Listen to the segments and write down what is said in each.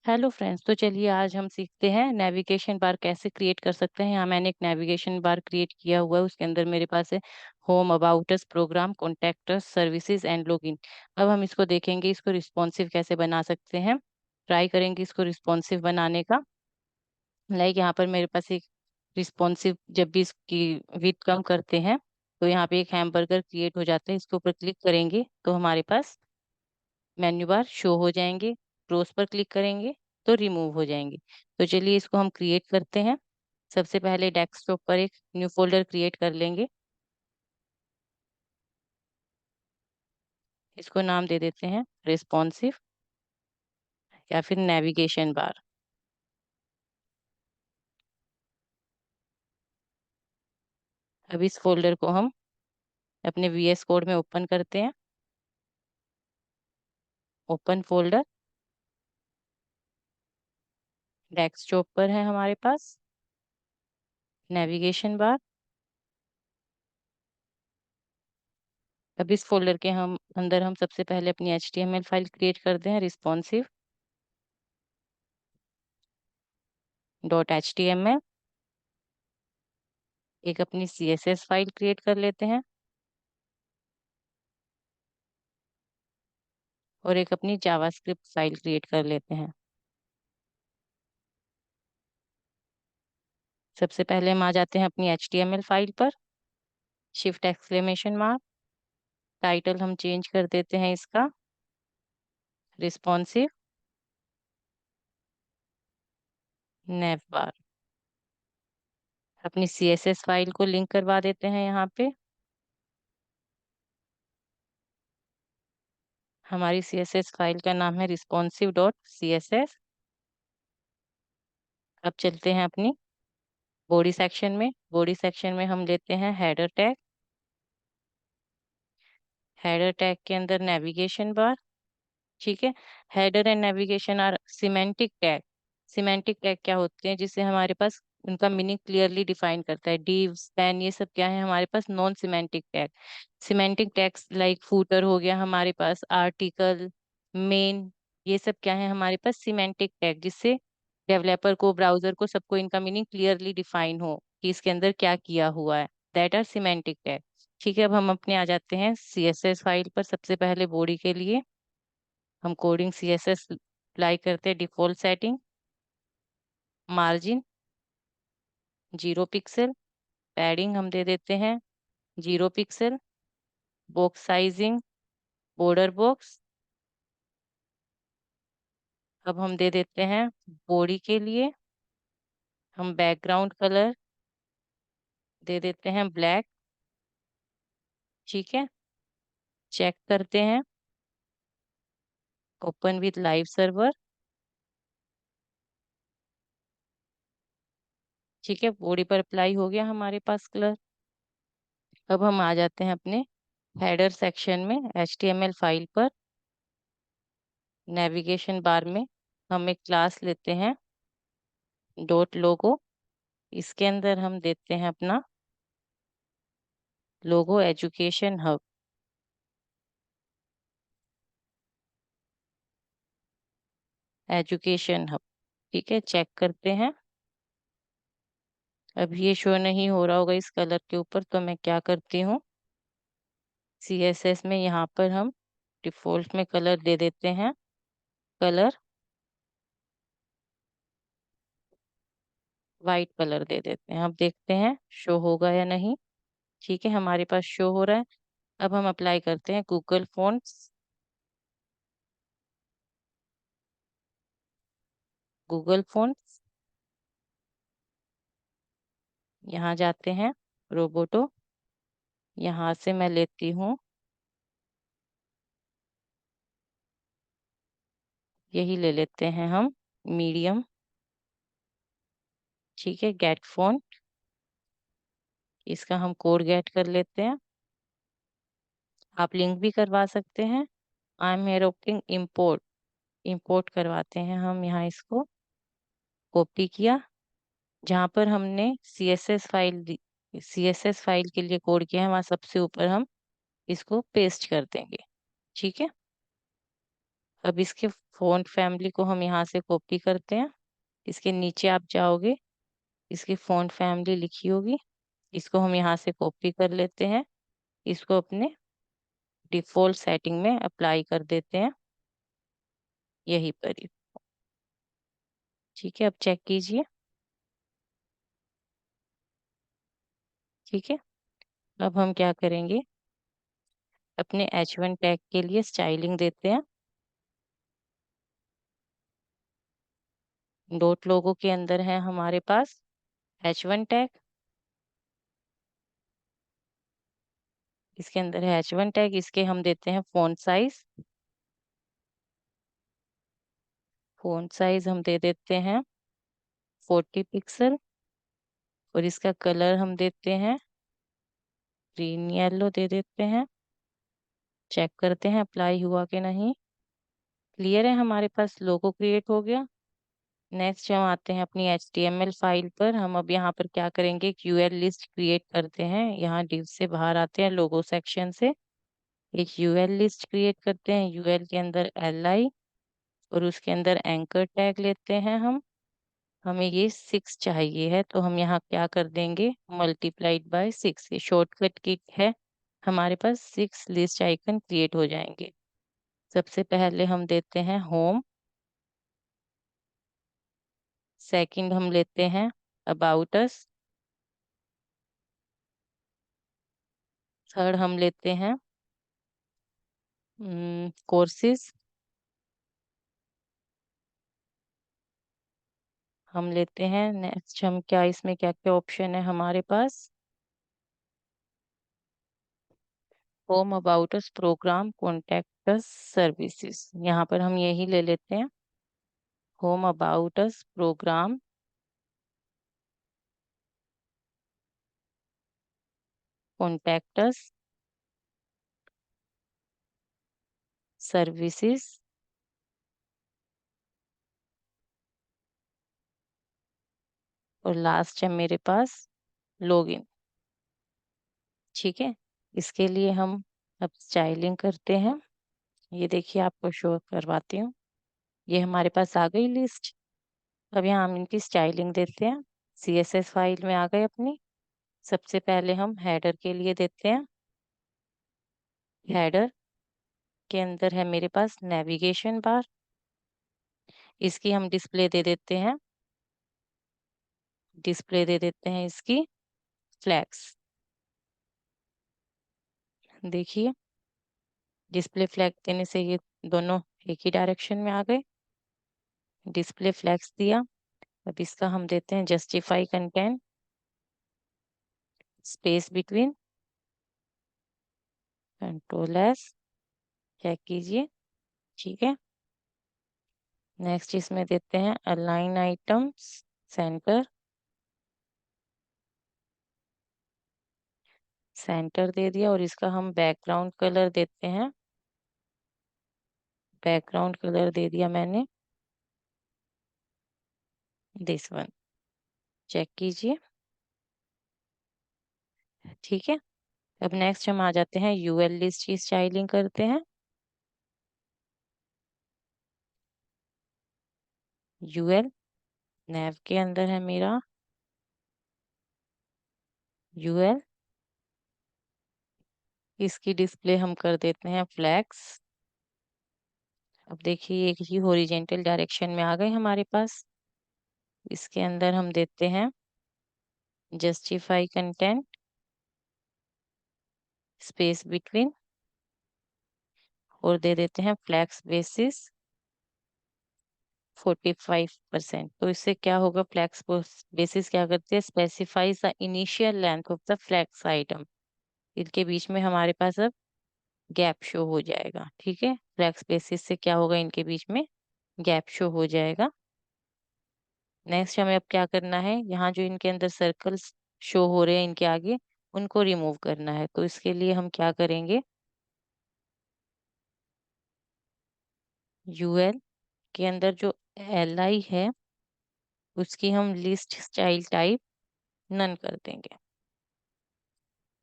Hello friends, तो चलिए आज हम सीखते हैं नेविगेशन बार कैसे क्रिएट कर सकते हैं। यहाँ मैंने एक नेविगेशन बार क्रिएट किया हुआ है। उसके अंदर मेरे पास है home, about us, program, contact us, services and login. अब हम इसको देखेंगे, इसको रिस्पॉन्सिव कैसे बना सकते हैं। ट्राई करेंगे इसको रिस्पॉन्सिव बनाने का। लाइक यहाँ पर मेरे पास एक रिस्पॉन्सिव, जब भी इसकी विड्थ कम करते हैं तो यहाँ पे एक हैमबर्गर क्रिएट हो जाता है। इसके ऊपर क्लिक करेंगे तो हमारे पास मेन्यू बार शो हो जाएंगे। क्लोज पर क्लिक करेंगे तो रिमूव हो जाएंगे। तो चलिए इसको हम क्रिएट करते हैं। सबसे पहले डेस्कटॉप पर एक न्यू फोल्डर क्रिएट कर लेंगे। इसको नाम दे देते हैं रिस्पॉन्सिव या फिर नेविगेशन बार। अब इस फोल्डर को हम अपने वीएस कोड में ओपन करते हैं। ओपन फोल्डर, डेस्कटॉप पर है हमारे पास नेविगेशन बार। अब इस फोल्डर के हम अंदर हम सबसे पहले अपनी HTML फाइल क्रिएट करते हैं, रिस्पॉन्सिव .html। एक अपनी CSS फाइल क्रिएट कर लेते हैं और एक अपनी जावास्क्रिप्ट फाइल क्रिएट कर लेते हैं। सबसे पहले हम आ जाते हैं अपनी HTML फाइल पर। शिफ्ट एक्सक्लेमेशन मार्क, टाइटल हम चेंज कर देते हैं इसका रिस्पॉन्सिव नेव बार। अपनी CSS फाइल को लिंक करवा देते हैं यहाँ पे। हमारी CSS फाइल का नाम है responsive.css। अब चलते हैं अपनी बॉडी सेक्शन में। बॉडी सेक्शन में हम लेते हैं हेडर टैग। हेडर टैग के अंदर नेविगेशन बार। ठीक है। Header and navigation are semantic tag. Semantic tag क्या होते हैं, जिससे हमारे पास उनका मीनिंग क्लियरली डिफाइन करता है। div, span, ये सब क्या है हमारे पास non semantic tag. Semantic tags like footer हो गया हमारे पास, आर्टिकल, मेन, ये सब क्या है हमारे पास सिमेंटिक टैग, जिससे डेवलपर को, ब्राउजर को, सबको इनका मीनिंग क्लियरली डिफाइन हो कि इसके अंदर क्या किया हुआ है। That are semantic tag. ठीक है। अब हम अपने आ जाते हैं CSS फाइल पर। सबसे पहले बॉडी के लिए हम कोडिंग CSS अप्लाई करते हैं। Default setting, margin 0 pixel, padding हम दे देते हैं 0 pixel, box sizing, border box. अब हम दे देते हैं बॉडी के लिए हम बैकग्राउंड कलर दे देते हैं ब्लैक। ठीक है। चेक करते हैं, ओपन विथ लाइव सर्वर। ठीक है। बॉडी पर अप्लाई हो गया हमारे पास कलर। अब हम आ जाते हैं अपने हेडर सेक्शन में HTML फाइल पर। नेविगेशन बार में हम एक क्लास लेते हैं डॉट लोगो। इसके अंदर हम देते हैं अपना लोगो एजुकेशन हब। Education hub. ठीक है। चेक करते हैं। अब ये शो नहीं हो रहा होगा इस कलर के ऊपर, तो मैं क्या करती हूँ, CSS में यहाँ पर हम डिफॉल्ट में कलर दे देते हैं। कलर वाइट कलर दे देते हैं। अब देखते हैं शो होगा या नहीं। ठीक है। हमारे पास शो हो रहा है। अब हम अप्लाई करते हैं गूगल फॉन्ट्स। गूगल फॉन्ट्स, यहाँ जाते हैं रोबोटो। यहाँ से मैं लेती हूँ, यही ले लेते हैं हम, मीडियम। ठीक है। गेट फोन, इसका हम कोड गेट कर लेते हैं। आप लिंक भी करवा सकते हैं। I am here opting import, import करवाते हैं हम। यहाँ इसको कॉपी किया, जहाँ पर हमने CSS फाइल के लिए कोड किया है वहाँ सबसे ऊपर हम इसको पेस्ट कर देंगे। ठीक है। अब इसके फ़ॉन्ट फैमिली को हम यहाँ से कॉपी करते हैं। इसके नीचे आप जाओगे, इसकी फ़ॉन्ट फैमिली लिखी होगी, इसको हम यहाँ से कॉपी कर लेते हैं। इसको अपने डिफ़ॉल्ट सेटिंग में अप्लाई कर देते हैं, यहीं पर ही। ठीक है, अब चेक कीजिए। ठीक है, अब हम क्या करेंगे, अपने H1 टैग के लिए स्टाइलिंग देते हैं। डॉट लोगो के अंदर है हमारे पास H1 टैग, इसके अंदर है H1 टैग, इसके हम देते हैं फ़ॉन्ट साइज़ हम दे देते हैं 40 पिक्सल और इसका कलर हम देते हैं ग्रीन येलो दे देते हैं। चेक करते हैं अप्लाई हुआ कि नहीं। क्लियर है, हमारे पास लोगो क्रिएट हो गया। नेक्स्ट हम आते हैं अपनी HTML फाइल पर। हम अब यहाँ पर क्या करेंगे, एक यूएल लिस्ट क्रिएट करते हैं। यहाँ डिव से बाहर आते हैं, लोगो सेक्शन से एक यूएल लिस्ट क्रिएट करते हैं। यूएल के अंदर li और उसके अंदर एंकर टैग लेते हैं हम। हमें ये 6 चाहिए है, तो हम यहाँ क्या कर देंगे, मल्टीप्लाइड बाय 6। ये शॉर्टकट की है, हमारे पास 6 लिस्ट आइकन क्रिएट हो जाएंगे। सबसे पहले हम देते हैं होम, सेकंड हम लेते हैं अबाउट अस, थर्ड हम लेते हैं कोर्सेज, हम लेते हैं नेक्स्ट। हम क्या इसमें क्या क्या ऑप्शन है हमारे पास, home about us program contact us services, यहाँ पर हम यही ले लेते हैं home about us program contact us services और लास्ट है मेरे पास लॉगिन। ठीक है, इसके लिए हम अब स्टाइलिंग करते हैं। ये देखिए, आपको शो करवाती हूँ। ये हमारे पास आ गई लिस्ट। अब यहाँ हम इनकी स्टाइलिंग देते हैं। CSS फाइल में आ गए अपनी। सबसे पहले हम हेडर के लिए देते हैं। हेडर के अंदर है मेरे पास नेविगेशन बार, इसकी हम डिस्प्ले दे देते हैं, डिस्प्ले दे देते हैं इसकी फ्लैग्स। देखिए, डिस्प्ले फ्लैग देने से ये दोनों एक ही डायरेक्शन में आ गए। डिस्प्ले फ्लैग्स दिया। अब इसका हम देते हैं justify content space between, control S, check कीजिए। ठीक है, नेक्स्ट इसमें देते हैं अलाइन आइटम्स सेंटर, सेंटर दे दिया और इसका हम बैकग्राउंड कलर देते हैं, बैकग्राउंड कलर दे दिया मैंने दिस वन, चेक कीजिए। ठीक है, अब नेक्स्ट हम आ जाते हैं यूएल लिस्ट की स्टाइलिंग करते हैं। यूएल नैव के अंदर है मेरा यूएल, इसकी डिस्प्ले हम कर देते हैं फ्लैग्स। अब देखिए, एक ही हॉरिजेंटल डायरेक्शन में आ गए हमारे पास। इसके अंदर हम देते हैं जस्टिफाई कंटेंट स्पेस बिटवीन और दे देते हैं फ्लैक्स बेसिस 45%। तो इससे क्या होगा, फ्लैक्स बेसिस क्या करते हैं, specifies the initial length of the flex item. इनके बीच में हमारे पास अब गैप शो हो जाएगा। ठीक है, फ्लैक्स बेसिस से क्या होगा, इनके बीच में गैप शो हो जाएगा। नेक्स्ट हमें अब क्या करना है, यहाँ जो इनके अंदर सर्कल्स शो हो रहे हैं इनके आगे, उनको रिमूव करना है। तो इसके लिए हम क्या करेंगे, यूएल के अंदर जो li है उसकी हम लिस्ट स्टाइल टाइप नन कर देंगे।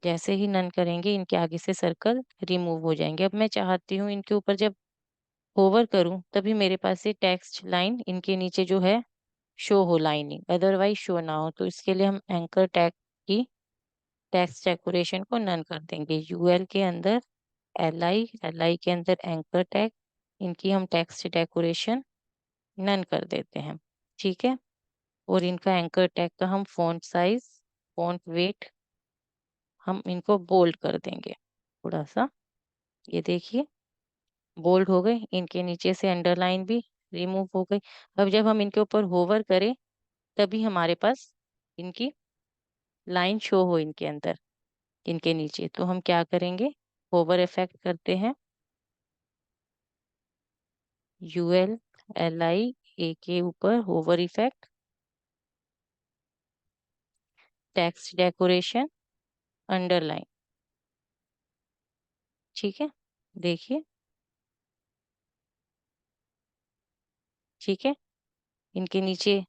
जैसे ही नन करेंगे, इनके आगे से सर्कल रिमूव हो जाएंगे। अब मैं चाहती हूँ इनके ऊपर जब होवर करूँ तभी मेरे पास ये टेक्स्ट लाइन इनके नीचे जो है शो हो लाइनिंग, अदरवाइज़ शो ना हो। तो इसके लिए हम एंकर टैग की टेक्स्ट डेकोरेशन को नन कर देंगे। यूएल के अंदर एलआई, एलआई के अंदर एंकर टैग, इनकी हम टेक्स्ट डेकोरेशन नन कर देते हैं। ठीक है? और इनका एंकर टैग का हम फ़ॉन्ट साइज़, फ़ॉन्ट वेट हम इनको बोल्ड कर देंगे थोड़ा-सा। ये देखिए बोल्ड हो गए, इनके नीचे से अंडरलाइन भी रिमूव हो गई। अब जब हम इनके ऊपर होवर करें, तभी हमारे पास इनकी लाइन शो हो इनके अंदर, इनके नीचे। तो हम क्या करेंगे, होवर इफ़ेक्ट करते हैं, यूएल, एलआई, ए के ऊपर hover effect, text decoration, underline. ठीक है? देखिए, ठीक है? इनके नीचे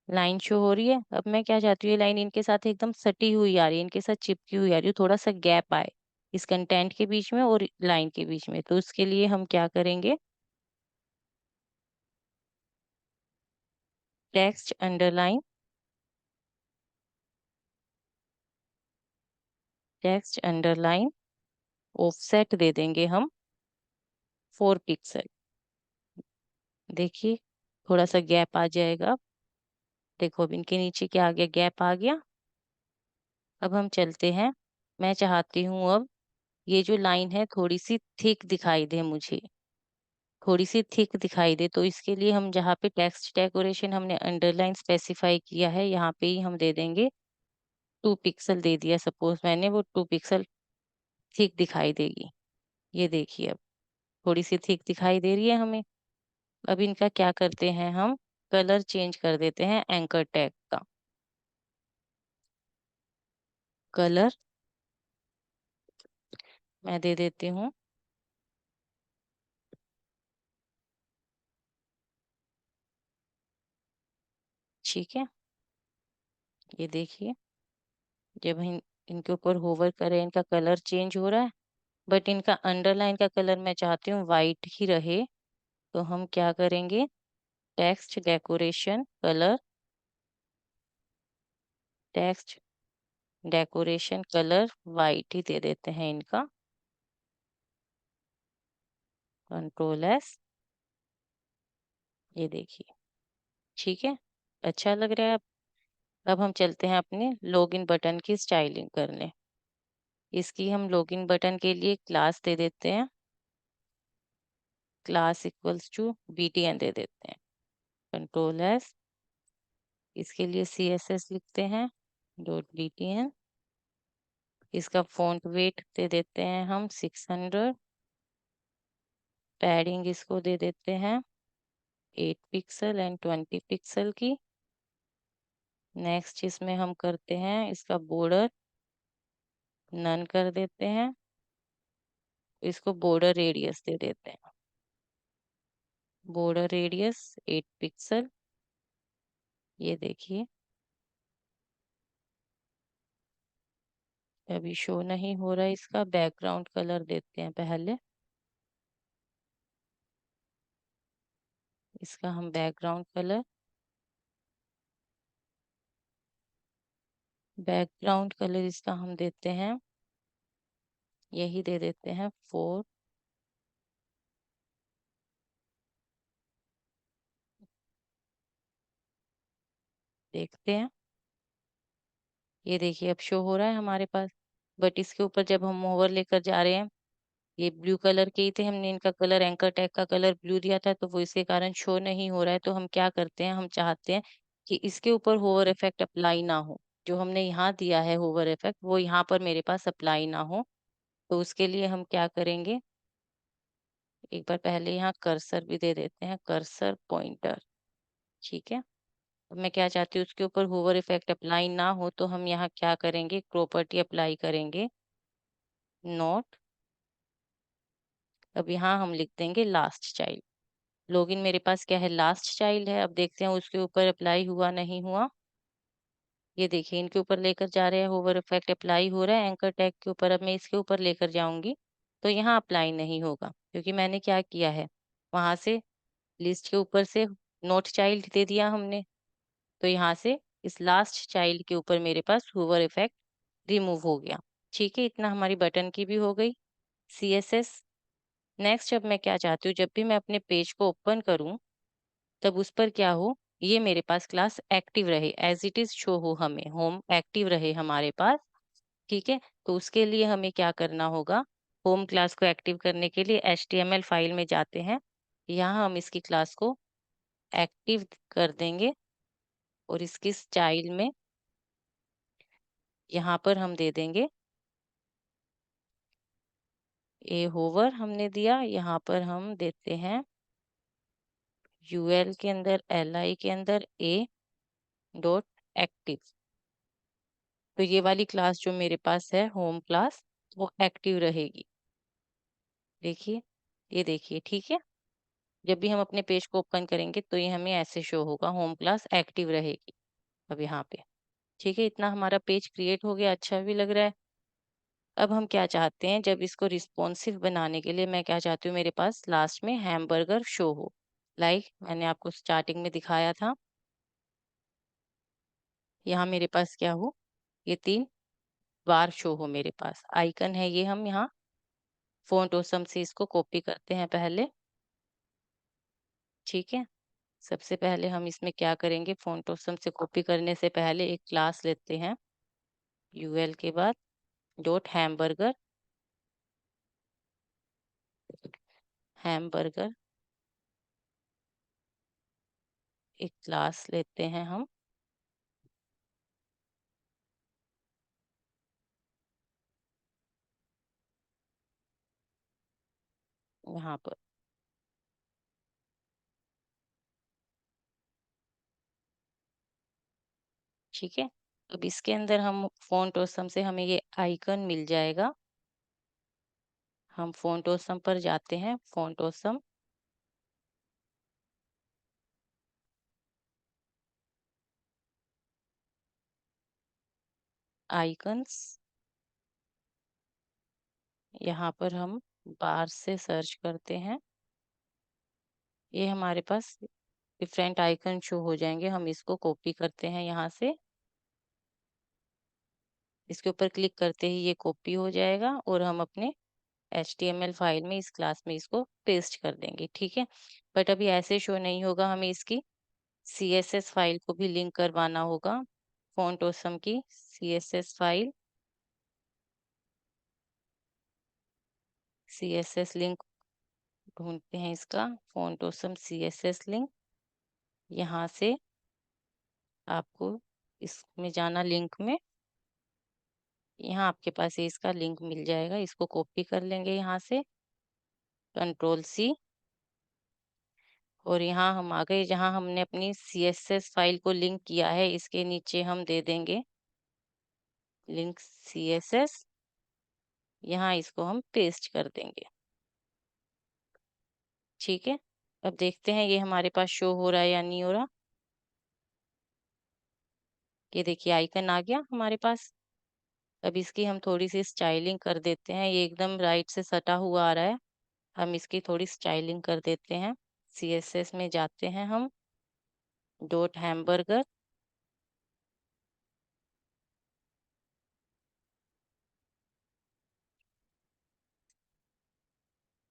लाइन शो हो रही है। अब मैं क्या चाहती हूँ, ये लाइन इनके साथ एकदम सटी हुई आ रही है, इनके साथ चिपकी हुई आ रही है, थोड़ा-सा गैप आए, इस कंटेंट के बीच में और लाइन के बीच में। तो उसके लिए हम क्या करेंगे, text underline, text underline, offset दे देंगे हम 4 पिक्सल। देखिए, थोड़ा-सा गैप आ जाएगा। देखो अब इनके नीचे क्या आ गया, गैप आ गया। अब हम चलते हैं, मैं चाहती हूँ अब ये जो लाइन है थोड़ी-सी थिक दिखाई दे मुझे। थोड़ी-सी थिक दिखाई दे, तो इसके लिए हम जहाँ पे टेक्स्ट डेकोरेशन हमने अंडरलाइन स्पेसिफाई किया है, यहाँ पे ही हम दे देंगे 2 पिक्सल दे दिया सपोज़ मैंने, वो 2 पिक्सल थिक दिखाई देगी। ये देखिए अब, थोड़ी-सी थिक दिखाई दे रही है हमें। अब इनका क्या करते हैं हम, कलर चेंज कर देते हैं एंकर टैग का। कलर मैं दे देती हूँ, ठीक है? ये देखिए, जब हम इनके ऊपर होवर करें, इनका कलर चेंज हो रहा है, बट इनका अंडरलाइन का कलर मैं चाहती हूँ व्हाइट ही रहे। तो हम क्या करेंगे, text decoration colour, text decoration colour white ही दे देते हैं इनका, कंट्रोल एस। ये देखिए, ठीक है? अच्छा लग रहा है अब हम चलते हैं अपने लॉगिन बटन की स्टाइलिंग करने। इसकी हम लॉगिन बटन के लिए क्लास दे देते हैं, क्लास इक्वल्स टू बीटीएन दे देते हैं, कंट्रोल एस। इसके लिए सीएसएस लिखते हैं, डॉट बीटीएन। इसका फ़ॉन्ट वेट दे देते हैं हम 600, पैडिंग इसको दे देते हैं 8 पिक्सल एंड 20 पिक्सल की। नेक्स्ट इसमें हम करते हैं इसका बॉर्डर नन कर देते हैं, इसको बॉर्डर रेडियस दे देते हैं, बॉर्डर रेडियस 8 पिक्सल। ये देखिए, अभी शो नहीं हो रहा है, इसका बैकग्राउंड कलर देते हैं पहले। इसका हम बैकग्राउंड कलर, बैकग्राउंड कलर इसका हम देते हैं, यही दे देते हैं 4। देखते हैं, ये देखिए अब शो हो रहा है हमारे पास। बट इसके ऊपर जब हम ओवर लेकर जा रहे हैं, ये ब्लू कलर के ही थे, हमने इनका कलर एंकर टैग का कलर ब्लू दिया था, तो वो इसके कारण शो नहीं हो रहा है। तो हम क्या करते हैं, हम चाहते हैं कि इसके ऊपर होवर इफेक्ट अप्लाई ना हो। जो हमने यहाँ दिया है होवर इफेक्ट, वो यहाँ पर मेरे पास अप्लाई ना हो। तो उसके लिए हम क्या करेंगे, एक बार पहले यहाँ कर्सर भी दे देते हैं, कर्सर पॉइंटर। ठीक है? अब मैं क्या चाहती हूँ, उसके ऊपर होवर इफेक्ट अप्लाई ना हो, तो हम यहाँ क्या करेंगे, प्रॉपर्टी अप्लाई करेंगे, नोट। अब यहाँ हम लिख देंगे लास्ट चाइल्ड। लॉगिन मेरे पास क्या है, लास्ट चाइल्ड है। अब देखते हैं उसके ऊपर अप्लाई हुआ नहीं हुआ। ये देखिए, इनके ऊपर लेकर जा रहे हैं, होवर इफेक्ट अप्लाई हो रहा है एंकर टैग के ऊपर। अब मैं इसके ऊपर लेकर जाऊंगी तो यहाँ अप्लाई नहीं होगा, क्योंकि मैंने क्या किया है, वहाँ से लिस्ट के ऊपर से नोट चाइल्ड दे दिया हमने, तो यहाँ से इस लास्ट चाइल्ड के ऊपर मेरे पास हूवर इफ़ेक्ट रिमूव हो गया। ठीक है, इतना हमारी बटन की भी हो गई सीएसएस। नेक्स्ट अब मैं क्या चाहती हूँ, जब भी मैं अपने पेज को ओपन करूँ, तब उस पर क्या हो, ये मेरे पास क्लास एक्टिव रहे, एज़ इट इज़ शो हो हमें, होम एक्टिव रहे हमारे पास, ठीक है? तो उसके लिए हमें क्या करना होगा, होम क्लास को एक्टिव करने के लिए एचटीएमएल फाइल में जाते हैं। यहाँ हम इसकी क्लास को एक्टिव कर देंगे और इसकी स्टाइल में यहाँ पर हम दे देंगे ए होवर हमने दिया, यहाँ पर हम देते हैं यूएल के अंदर एलआई के अंदर ए डॉट एक्टिव। तो ये वाली क्लास जो मेरे पास है होम क्लास, वो एक्टिव रहेगी। देखिए, ये देखिए, ठीक है? जब भी हम अपने पेज को ओपन करेंगे तो ये हमें ऐसे शो होगा, होम क्लास एक्टिव रहेगी अब यहाँ पे। ठीक है, इतना हमारा पेज क्रिएट हो गया, अच्छा भी लग रहा है। अब हम क्या चाहते हैं, जब इसको रिस्पॉन्सिव बनाने के लिए मैं क्या चाहती हूँ, मेरे पास लास्ट में हैमबर्गर शो हो। मैंने आपको स्टार्टिंग में दिखाया था, यहाँ मेरे पास क्या हो, ये 3 बार शो हो मेरे पास। आइकन है ये, हम यहाँ फ़ॉन्ट ऑसम से इसको कॉपी करते हैं पहले, ठीक है? सबसे पहले हम इसमें क्या करेंगे, फ़ॉन्ट ऑसम से कॉपी करने से पहले एक क्लास लेते हैं, यूएल के बाद डॉट हैमबर्गर, हैमबर्गर एक क्लास लेते हैं हम, यहाँ पर, ठीक है? अब इसके अंदर हम फ़ॉन्ट ऑसम से हमें ये आइकन मिल जाएगा, हम फ़ॉन्ट ऑसम पर जाते हैं, फ़ॉन्ट ऑसम, आइकन्स, यहाँ पर हम बार से सर्च करते हैं, ये हमारे पास डिफरेंट आइकन शो हो जाएँगे, हम इसको कॉपी करते हैं यहाँ से, इसके ऊपर क्लिक करते ही ये कॉपी हो जाएगा और हम अपने एचटीएमएल फाइल में इस क्लास में इसको पेस्ट कर देंगे, ठीक है? बट अभी ऐसे शो नहीं होगा, हमें इसकी सीएसएस फाइल को भी लिंक करवाना होगा, फ़ॉन्ट ऑसम की सीएसएस फाइल, सीएसएस लिंक ढूँढते हैं इसका, फ़ॉन्ट ऑसम सीएसएस लिंक, यहाँ से आपको इसमें जाना लिंक में, यहाँ आपके पास ये इसका लिंक मिल जाएगा, इसको कॉपी कर लेंगे यहाँ से, कंट्रोल सी, और यहाँ हम आ गए जहाँ हमने अपनी सीएसएस फाइल को लिंक किया है, इसके नीचे हम दे देंगे लिंक सीएसएस, यहाँ इसको हम पेस्ट कर देंगे, ठीक है? अब देखते हैं ये हमारे पास शो हो रहा है या नहीं हो रहा। ये देखिए आइकन आ गया हमारे पास। अब इसकी हम थोड़ी-सी स्टाइलिंग कर देते हैं, ये एकदम राइट से सटा हुआ आ रहा है, हम इसकी थोड़ी स्टाइलिंग कर देते हैं। सीएसएस में जाते हैं हम, डॉट हैमबर्गर,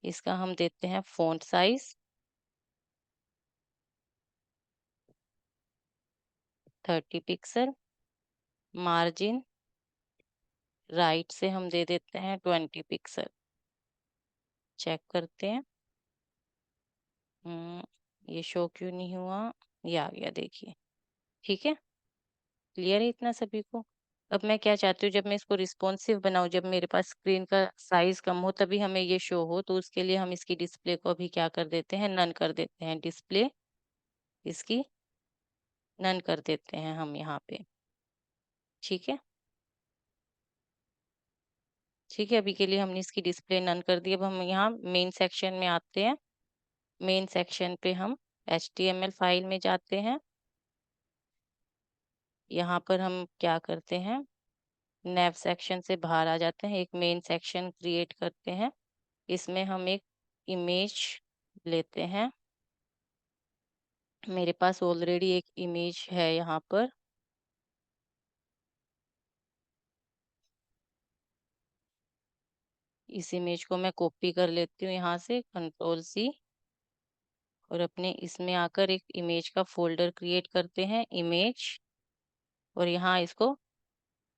इसका हम देते हैं font size 30 pixel, margin right से हम दे देते हैं 20 पिक्सल, चेक करते हैं। हुँ, ये शो क्यों नहीं हुआ? ये आ गया देखिए, ठीक है? क्लियर है इतना सभी को? अब मैं क्या चाहती हूँ, जब मैं इसको रिस्पॉन्सिव बनाऊँ, जब मेरे पास स्क्रीन का साइज़ कम हो तभी हमें ये शो हो, तो उसके लिए हम इसकी डिस्प्ले को अभी क्या कर देते हैं, नन कर देते हैं। डिस्प्ले इसकी नन कर देते हैं हम यहाँ पे, ठीक है? ठीक है, अभी के लिए हमने इसकी डिस्प्ले नन कर दी। अब हम यहाँ मेन सेक्शन में आते हैं। मेन सेक्शन पे हम एचटीएमएल फाइल में जाते हैं। यहाँ पर हम क्या करते हैं, नैव सेक्शन से बाहर आ जाते हैं, एक मेन सेक्शन क्रिएट करते हैं। इसमें हम एक इमेज लेते हैं। मेरे पास ऑलरेडी एक इमेज है यहाँ पर। इस इमेज को मैं कॉपी कर लेती हूँ यहाँ से, कंट्रोल सी, और अपने इसमें आकर एक इमेज का फ़ोल्डर क्रिएट करते हैं, इमेज, और यहाँ इसको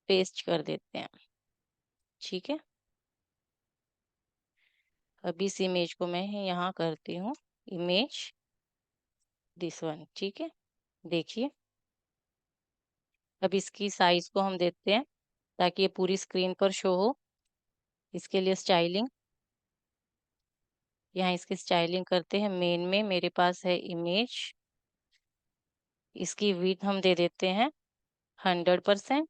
पेस्ट कर देते हैं। ठीक है? अब इस इमेज को मैं यहाँ करती हूँ, इमेज, दिस वन, ठीक है? देखिए, अब इसकी साइज़ को हम देते हैं ताकि ये पूरी स्क्रीन पर शो हो। इसके लिए स्टाइलिंग, यहाँ इसकी स्टाइलिंग करते हैं। मेन में मेरे पास है इमेज, इसकी विड्थ हम दे देते हैं 100%।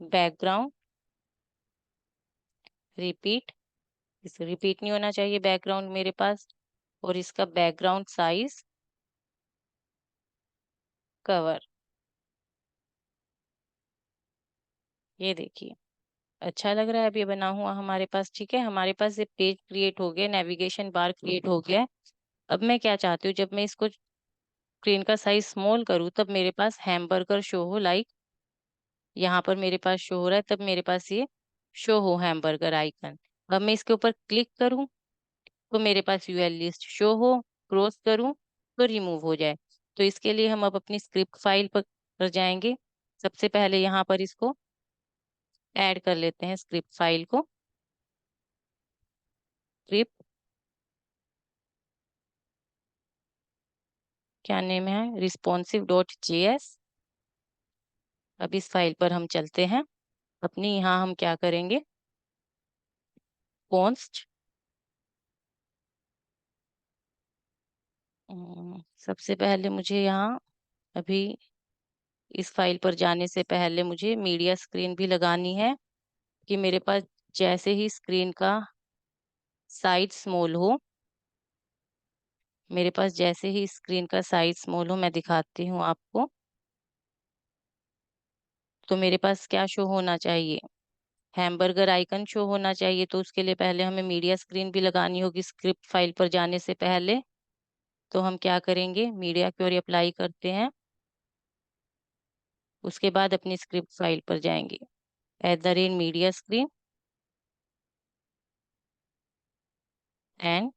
बैकग्राउंड, रिपीट, इस रिपीट नहीं होना चाहिए बैकग्राउंड मेरे पास, और इसका बैकग्राउंड साइज़, कवर, ये देखिए। अच्छा लग रहा है अब ये बना हुआ हमारे पास, ठीक है? हमारे पास ये पेज क्रिएट हो गया, नेविगेशन बार क्रिएट हो गया है। अब मैं क्या चाहती हूँ, जब मैं इसको स्क्रीन का साइज़ स्मॉल करूँ तब मेरे पास हैमबर्गर शो हो, लाइक यहाँ पर मेरे पास शो हो रहा है, तब मेरे पास ये शो हो हैमबर्गर आइकन। अब मैं इसके ऊपर क्लिक करूँ तो मेरे पास यूएल लिस्ट शो हो, क्रॉस करूँ तो रिमूव हो जाए। तो इसके लिए हम अब अपनी स्क्रिप्ट फाइल पर जाएँगे। सबसे पहले यहाँ पर इसको ऐड कर लेते हैं, स्क्रिप्ट फाइल को। स्क्रिप्ट, क्या नेम है, रिस्पॉन्सिव डॉट जेएस। अब इस फाइल पर हम चलते हैं। अपनी यहाँ हम क्या करेंगे, कॉन्स्ट, सबसे पहले मुझे यहाँ, अभी इस फाइल पर जाने से पहले मुझे मीडिया स्क्रीन भी लगानी है कि मेरे पास जैसे ही स्क्रीन का साइज स्मॉल हो, मेरे पास जैसे ही स्क्रीन का साइज स्मॉल हो, मैं दिखाती हूँ आपको, तो मेरे पास क्या शो होना चाहिए, हैमबर्गर आइकन शो होना चाहिए। तो उसके लिए पहले हमें मीडिया स्क्रीन भी लगानी होगी स्क्रिप्ट फाइल पर जाने से पहले। तो हम क्या करेंगे, मीडिया क्वेरी अप्लाई करते हैं, उसके बाद अपनी स्क्रिप्ट फाइल पर जाएंगे। @Media screen and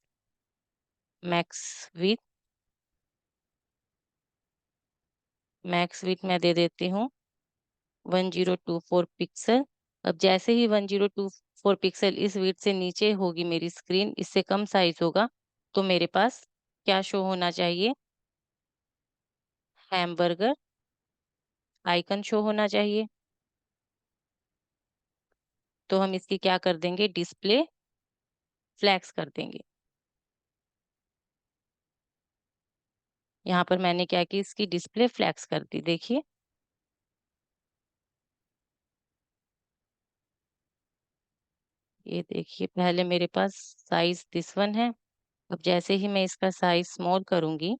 max with, max with मैं दे देती हूँ 1024 पिक्सल। अब जैसे ही 1024 पिक्सल इस विड्थ से नीचे होगी मेरी स्क्रीन, इससे कम साइज होगा, तो मेरे पास क्या शो होना चाहिए, हैमबर्गर आइकन शो होना चाहिए। तो हम इसकी क्या कर देंगे, डिस्प्ले फ्लैक्स कर देंगे। यहाँ पर मैंने क्या की, इसकी डिस्प्ले फ्लैक्स कर दी, देखिए। ये देखिए, पहले मेरे पास साइज दिस वन है। अब जैसे ही मैं इसका साइज स्मॉल करूंगी,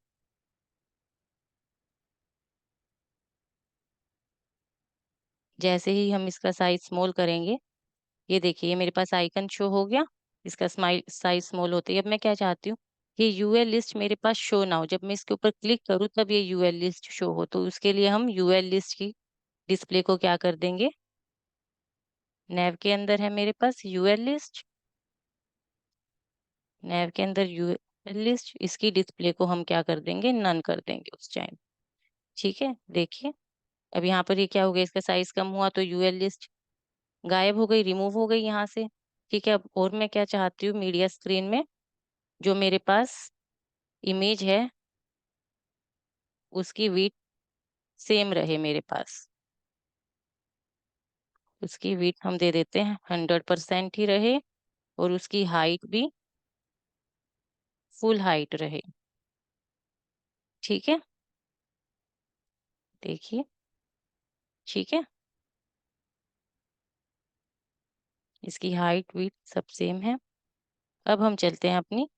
जैसे ही हम इसका साइज स्मॉल करेंगे, ये देखिए, ये मेरे पास आइकन शो हो गया। इसका स्माइल साइज स्मॉल होते ही अब मैं क्या चाहती हूँ, ये यूएल लिस्ट मेरे पास शो ना हो, जब मैं इसके ऊपर क्लिक करूँ तब ये यूएल लिस्ट शो हो। तो उसके लिए हम यूएल लिस्ट की डिस्प्ले को क्या कर देंगे, नैव के अंदर है मेरे पास यूएल लिस्ट, नैव के अंदर यूएल लिस्ट, इसकी डिस्प्ले को हम क्या कर देंगे, नन कर देंगे उस टाइम। ठीक है, देखिए। अब यहाँ पर ये क्या हो गया, इसका साइज कम हुआ तो यूएल लिस्ट गायब हो गई, रिमूव हो गई यहाँ से। ठीक है, अब और मैं क्या चाहती हूँ, मीडिया स्क्रीन में जो मेरे पास इमेज है उसकी विड्थ सेम रहे मेरे पास। उसकी विड्थ हम दे देते हैं 100% ही रहे, और उसकी हाइट भी फुल हाइट रहे। ठीक है, देखिए, ठीक है, इसकी हाइट विड्थ सब सेम है। अब हम चलते हैं अपनी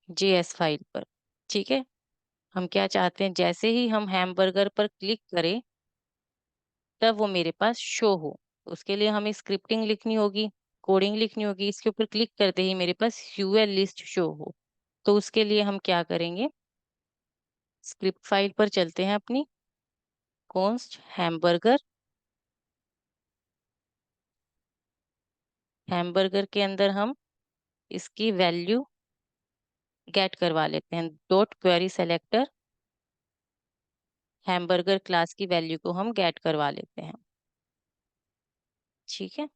जेएस फाइल पर। ठीक है, हम क्या चाहते हैं, जैसे ही हम हैमबर्गर पर क्लिक करें तब वो मेरे पास शो हो। उसके लिए हमें स्क्रिप्टिंग लिखनी होगी। कोडिंग लिखनी होगी, इसके ऊपर क्लिक करते ही मेरे पास यूएल लिस्ट शो हो। तो उसके लिए हम क्या करेंगे, स्क्रिप्ट फाइल पर चलते हैं अपनी, कॉन्स्ट हैमबर्गर, हैमबर्गर के अंदर हम इसकी वैल्यू गेट करवा लेते हैं, dot query selector, hamburger class की वैल्यू को हम गेट करवा लेते हैं। ठीक है।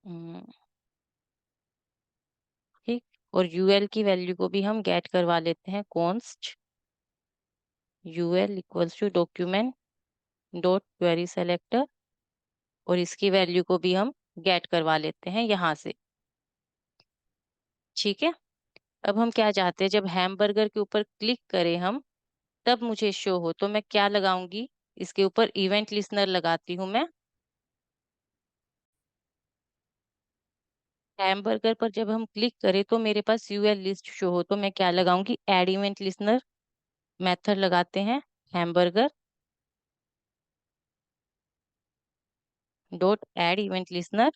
हम्म, ठीक। और यूएल की वैल्यू को भी हम गेट करवा लेते हैं, const UL equals to document dot query selector, और इसकी वैल्यू को भी हम गेट करवा लेते हैं यहाँ से। ठीक है। अब हम क्या चाहते हैं, जब हैमबर्गर के ऊपर क्लिक करें हम, तब मुझे शो हो, तो मैं क्या लगाऊंगी, इसके ऊपर इवेंट लिसनर लगाती हूँ मैं। हैमबर्गर पर जब हम क्लिक करें तो मेरे पास यूएल लिस्ट शो हो, तो मैं क्या लगाऊंगी, एड इवेंट लिसनर मेथड लगाते हैं, hamburger dot add event listener.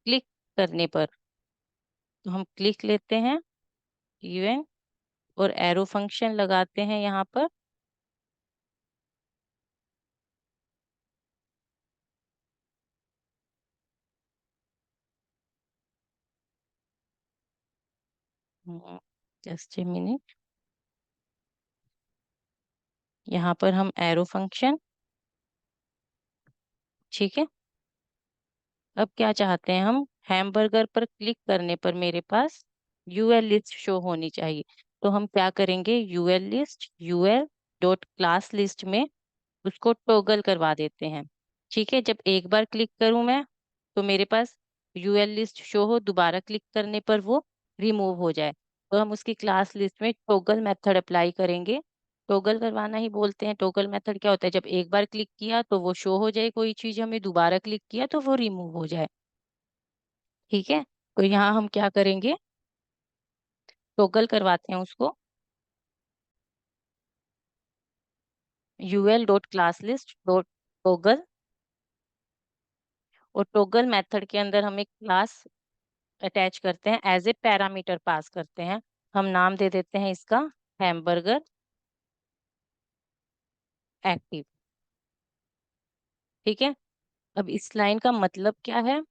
Click करने पर तो हम क्लिक लेते हैं इवेंट, और एरो फंक्शन लगाते हैं यहाँ पर। जस्ट ए मिनट, यहाँ पर हम एरो फंक्शन, ठीक है। अब क्या चाहते हैं हम, हैमबर्गर पर क्लिक करने पर मेरे पास यूएल लिस्ट शो होनी चाहिए। तो हम क्या करेंगे, UL list, UL dot class list में उसको टॉगल करवा देते हैं। ठीक है। जब एक बार क्लिक करूं मैं तो मेरे पास यूएल लिस्ट शो हो, दोबारा क्लिक करने पर वो रिमूव हो जाए, तो हम उसकी क्लास लिस्ट में टॉगल मेथड अप्लाई करेंगे। टॉगल करवाना ही बोलते हैं। टॉगल मेथड क्या होता है, जब एक बार क्लिक किया तो वो शो हो जाए कोई चीज, हमें दोबारा क्लिक किया तो वो रिमूव हो जाए। ठीक है। तो यहाँ हम क्या करेंगे, टॉगल करवाते हैं उसको, UL dot class list dot toggle, और टॉगल मेथड के अंदर हम एक क्लास अटैच करते हैं, एज ए पैरामीटर पास करते हैं। हम नाम दे देते हैं इसका हैमबर्गर एक्टिव। ठीक है। अब इस लाइन का मतलब क्या है,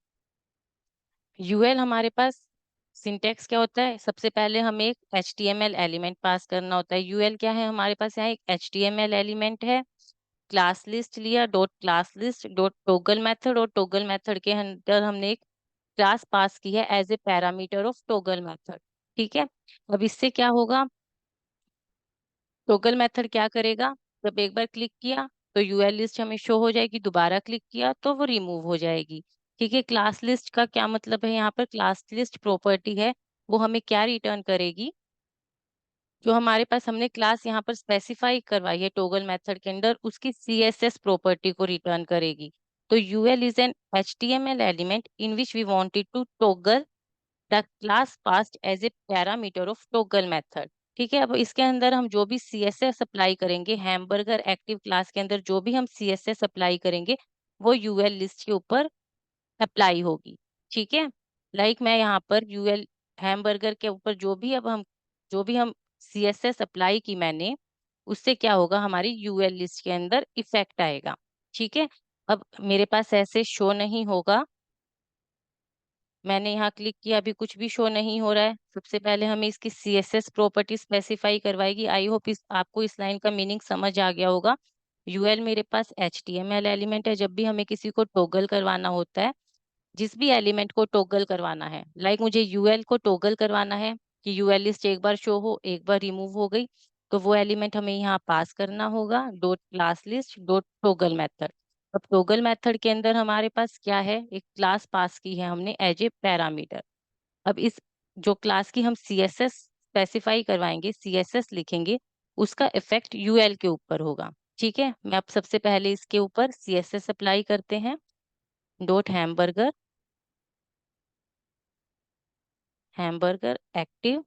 यूएल हमारे पास सिंटेक्स क्या होता है, सबसे पहले हमें एक एचटीएमएल एलिमेंट पास करना होता है। यूएल क्या है हमारे पास, यहाँ एक एचटीएमएल एलिमेंट है, क्लास लिस्ट लिया, dot class list dot toggle method, और टोगल मेथड के अंदर हमने एक क्लास पास की है as a parameter of toggle method. ठीक है। अब इससे क्या होगा, टॉगल मेथड क्या करेगा, जब एक बार क्लिक किया तो यूएल लिस्ट हमें शो हो जाएगी, दोबारा क्लिक किया तो वो रिमूव हो जाएगी। ठीक है। क्लास लिस्ट का क्या मतलब है, यहाँ पर क्लास लिस्ट प्रॉपर्टी है, वो हमें क्या रिटर्न करेगी, जो हमारे पास हमने क्लास यहाँ पर स्पेसिफाई करवाई है टॉगल मेथड के अंदर, उसकी सीएसएस प्रॉपर्टी को रिटर्न करेगी। तो UL is an HTML element in which we wanted to toggle the class passed as a parameter of toggle method. ठीक है। अब इसके अंदर हम जो भी सीएसएस अप्लाई करेंगे, हैमबर्गर एक्टिव क्लास के अंदर जो भी हम सीएसएस अप्लाई करेंगे, वो यूएल लिस्ट के ऊपर अप्लाई होगी। ठीक है। लाइक मैं यहाँ पर यूएल हैमबर्गर के ऊपर जो भी हम सीएसएस अप्लाई की मैंने, उससे क्या होगा, हमारी यूएल लिस्ट के अंदर इफेक्ट आएगा। ठीक है। अब मेरे पास ऐसे शो नहीं होगा, मैंने यहाँ क्लिक किया, अभी कुछ भी शो नहीं हो रहा है। सबसे पहले हमें इसकी सीएसएस प्रॉपर्टी स्पेसिफाई करवाएगी। आई होप आपको इस लाइन का मीनिंग समझ आ गया होगा। यूएल मेरे पास एचटीएमएल एलिमेंट है, जब भी हमें किसी को टॉगल करवाना होता है, जिस भी एलिमेंट को टॉगल करवाना है, लाइक मुझे यूएल को टॉगल करवाना है कि यूएल लिस्ट एक बार शो हो, एक बार रिमूव हो गई, तो वो एलिमेंट हमें यहाँ पास करना होगा, dot class list dot toggle method. अब टॉगल मेथड के अंदर हमारे पास क्या है, एक क्लास पास की है हमने एज ए पैरामीटर। अब इस जो क्लास की हम सीएसएस स्पेसिफाई करवाएंगे, सीएसएस लिखेंगे, उसका इफेक्ट यूएल के ऊपर होगा। ठीक है। मैं अब सबसे पहले इसके ऊपर सीएसएस अप्लाई करते हैं, डॉट हैमबर्गर, हैमबर्गर एक्टिव,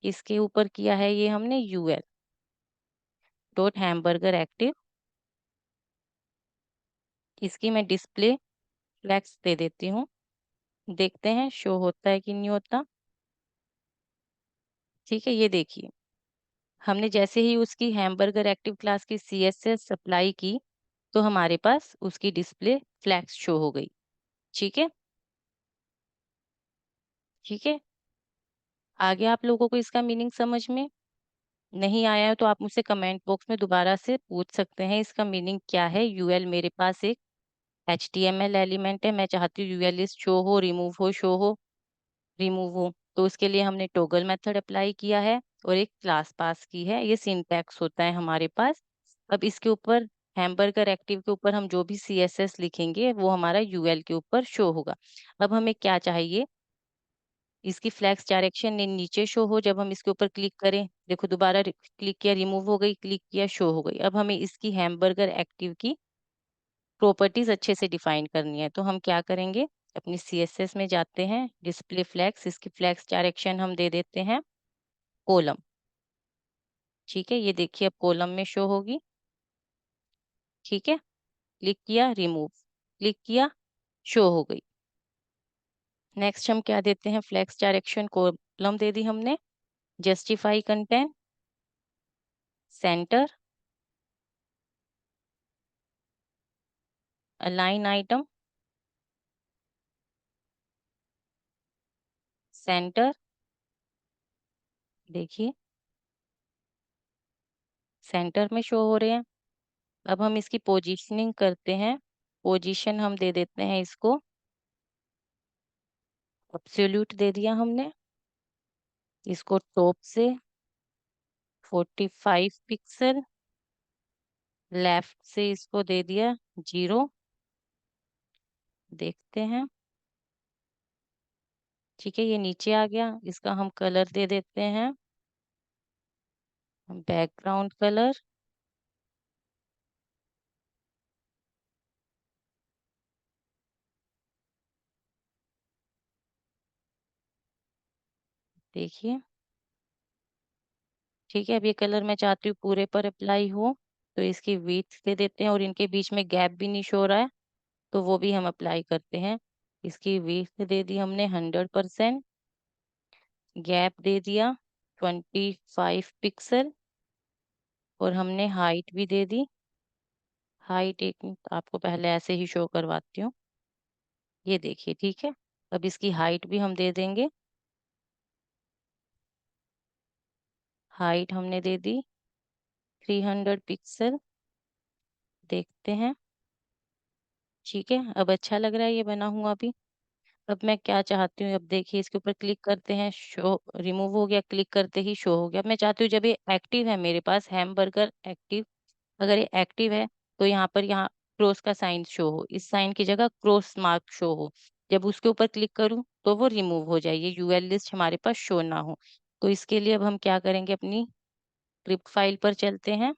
इसके ऊपर किया है ये हमने यूएल डॉट हैमबर्गर एक्टिव। इसकी मैं डिस्प्ले फ्लैक्स दे देती हूँ। देखते हैं शो होता है कि नहीं होता। ठीक है, ये देखिए हमने जैसे ही उसकी हैमबर्गर एक्टिव क्लास की सीएसएस अप्लाई की तो हमारे पास उसकी डिस्प्ले फ्लैक्स शो हो गई। ठीक है, ठीक है। आगे आप लोगों को इसका मीनिंग समझ में नहीं आया है तो आप मुझसे कमेंट बॉक्स में दोबारा से पूछ सकते हैं इसका मीनिंग क्या है। यूएल मेरे पास एक एचटीएमएल एलिमेंट है, मैं चाहती हूँ यूएल लिस्ट शो हो, रिमूव हो, शो हो, रिमूव हो। तो उसके लिए हमने टॉगल मेथड अप्लाई किया है और एक क्लास पास की है। ये सिंटैक्स होता है हमारे पास। अब इसके ऊपर हैमबर्गर एक्टिव के ऊपर हम जो भी सीएसएस लिखेंगे वो हमारा यूएल के ऊपर शो होगा। अब हमें क्या चाहिए, इसकी फ्लैक्स डायरेक्शन नीचे शो हो जब हम इसके ऊपर क्लिक करें। देखो दोबारा क्लिक किया रिमूव हो गई, क्लिक किया शो हो गई। अब हमें इसकी हैमबर्गर एक्टिव की प्रॉपर्टीज अच्छे से डिफाइन करनी है तो हम क्या करेंगे, अपनी सीएसएस में जाते हैं, डिस्प्ले फ्लैक्स, इसकी फ्लैक्स डायरेक्शन हम दे देते हैं कॉलम। ठीक है, ये देखिए अब कॉलम में शो होगी। ठीक है, क्लिक किया रिमूव, क्लिक किया शो हो गई। नेक्स्ट हम क्या देते हैं, फ्लैक्स डायरेक्शन कॉलम दे दी हमने, justify content, centre, align item, centre. देखिए सेंटर में शो हो रहे हैं। अब हम इसकी पोजीशनिंग करते हैं। पोजीशन हम दे देते हैं इसको एब्सोल्यूट दे दिया हमने। इसको टॉप से 45 पिक्सल, लेफ्ट से इसको दे दिया 0। देखते हैं। ठीक है, ये नीचे आ गया। इसका हम कलर दे देते हैं बैकग्राउंड कलर। देखिए ठीक है, अब ये कलर मैं चाहती हूँ पूरे पर अप्लाई हो तो इसकी विड्थ दे देते हैं और इनके बीच में गैप भी नहीं शो रहा है तो वो भी हम अप्लाई करते हैं। इसकी विड्थ दे दी हमने 100%, गैप दे दिया 25 पिक्सल और हमने हाइट भी दे दी। हाइट एक मिनट आपको पहले ऐसे ही शो करवाती हूँ। ये देखिए ठीक है, अब इसकी हाइट भी हम दे देंगे। हाइट हमने दे दी 300 पिक्सल। देखते हैं। ठीक है, अब अच्छा लग रहा है ये बना हुआ भी। अब मैं क्या चाहती हूँ, अब देखिए इसके ऊपर क्लिक करते हैं, शो रिमूव हो गया, क्लिक करते ही शो हो गया। अब मैं चाहती हूँ जब ये एक्टिव है मेरे पास हैमबर्गर एक्टिव, अगर ये एक्टिव है तो यहाँ क्रॉस का साइन शो हो, इस साइन की जगह क्रॉस मार्क शो हो। जब उसके ऊपर क्लिक करूँ तो वो रिमूव हो जाए, ये यूएल लिस्ट हमारे पास शो ना हो। तो इसके लिए अब हम क्या करेंगे, अपनी स्क्रिप्ट फाइल पर चलते हैं।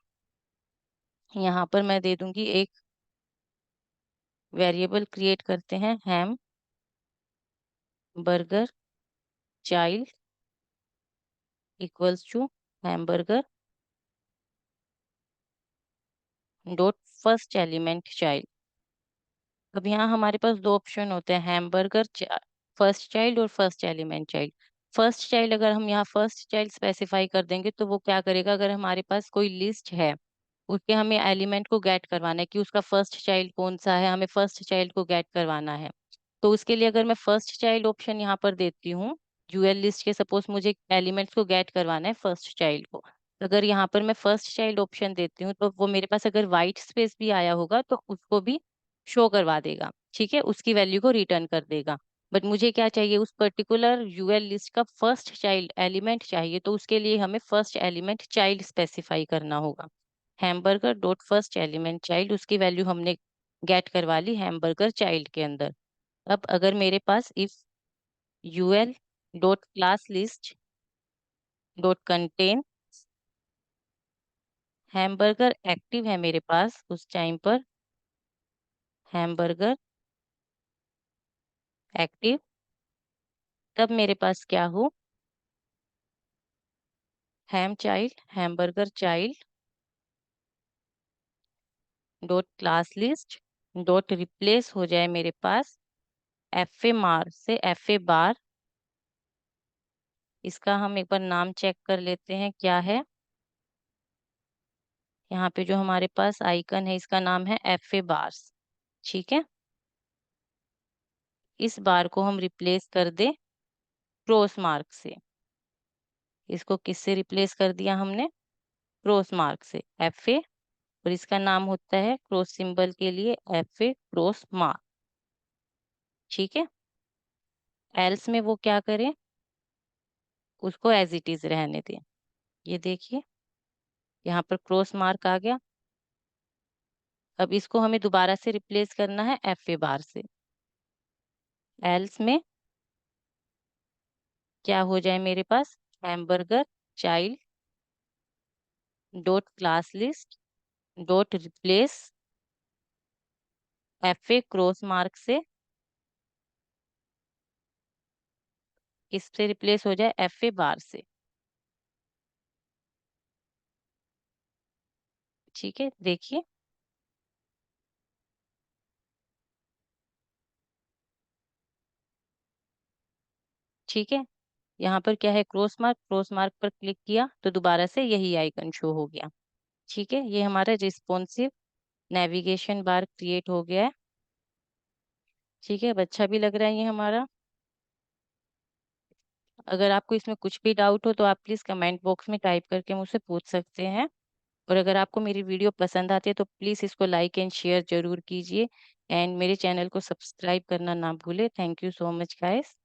यहाँ पर मैं दे दूंगी एक वेरिएबल क्रिएट करते हैं, hamburger child equals to hamburger dot first element child. अब यहाँ हमारे पास दो ऑप्शन होते हैं, हैमबर्गर फर्स्ट चाइल्ड और first element child. First child अगर हम यहाँ फर्स्ट चाइल्ड स्पेसिफाई कर देंगे तो वो क्या करेगा, अगर हमारे पास कोई लिस्ट है उसके हमें एलिमेंट को गेट करवाना है कि उसका फर्स्ट चाइल्ड कौन सा है, हमें फर्स्ट चाइल्ड को गेट करवाना है। तो उसके लिए अगर मैं फर्स्ट चाइल्ड ऑप्शन यहाँ पर देती हूँ, यूएल लिस्ट के सपोज मुझे एलिमेंट्स को गेट करवाना है फर्स्ट चाइल्ड को, अगर यहाँ पर मैं फर्स्ट चाइल्ड ऑप्शन देती हूँ तो वो मेरे पास अगर वाइट स्पेस भी आया होगा तो उसको भी शो करवा देगा। ठीक है, उसकी वैल्यू को रिटर्न कर देगा। बट मुझे क्या चाहिए, उस पर्टिकुलर यूएल लिस्ट का फर्स्ट चाइल्ड एलिमेंट चाहिए तो उसके लिए हमें फर्स्ट एलिमेंट चाइल्ड स्पेसिफाई करना होगा। Hamburger dot first element child, उसकी वैल्यू हमने गेट करवा ली हैमबर्गर चाइल्ड के अंदर। अब अगर मेरे पास if UL dot class list dot contain hamburger active है मेरे पास उस टाइम पर, हैमबर्गर एक्टिव, तब मेरे पास क्या हो, ham child, hamburger child dot class list dot replace हो जाए मेरे पास एफ ए मार से एफ ए बार। इसका हम एक बार नाम चेक कर लेते हैं क्या है। यहाँ पे जो हमारे पास आइकन है इसका नाम है एफ ए बार्स। ठीक है, इस बार को हम रिप्लेस कर दें क्रॉस मार्क से। इसको किससे रिप्लेस कर दिया हमने? क्रॉस मार्क से, एफ ए, और इसका नाम होता है क्रॉस सिंबल के लिए एफ ए क्रॉस मार्क। ठीक है, एल्स में वो क्या करें, उसको एज इट इज रहने दें। ये देखिए यहाँ पर क्रॉस मार्क आ गया। अब इसको हमें दोबारा से रिप्लेस करना है एफ ए बार से। एल्स में क्या हो जाए मेरे पास, hamburger child dot class list dot replace F A cross mark से, इससे रिप्लेस हो जाए एफ ए बार से। ठीक है, देखिए ठीक है, यहाँ पर क्या है, क्रॉस मार्क पर क्लिक किया तो दोबारा से यही आइकन शो हो गया। ठीक है, ये हमारा रिस्पॉन्सिव नेविगेशन बार क्रिएट हो गया है। ठीक है, अब अच्छा भी लग रहा है ये हमारा। अगर आपको इसमें कुछ भी डाउट हो तो आप प्लीज़ कमेंट बॉक्स में टाइप करके मुझसे पूछ सकते हैं। और अगर आपको मेरी वीडियो पसंद आती है तो प्लीज़ इसको लाइक एंड शेयर ज़रूर कीजिए एंड मेरे चैनल को सब्सक्राइब करना ना भूलें। Thank you so much guys.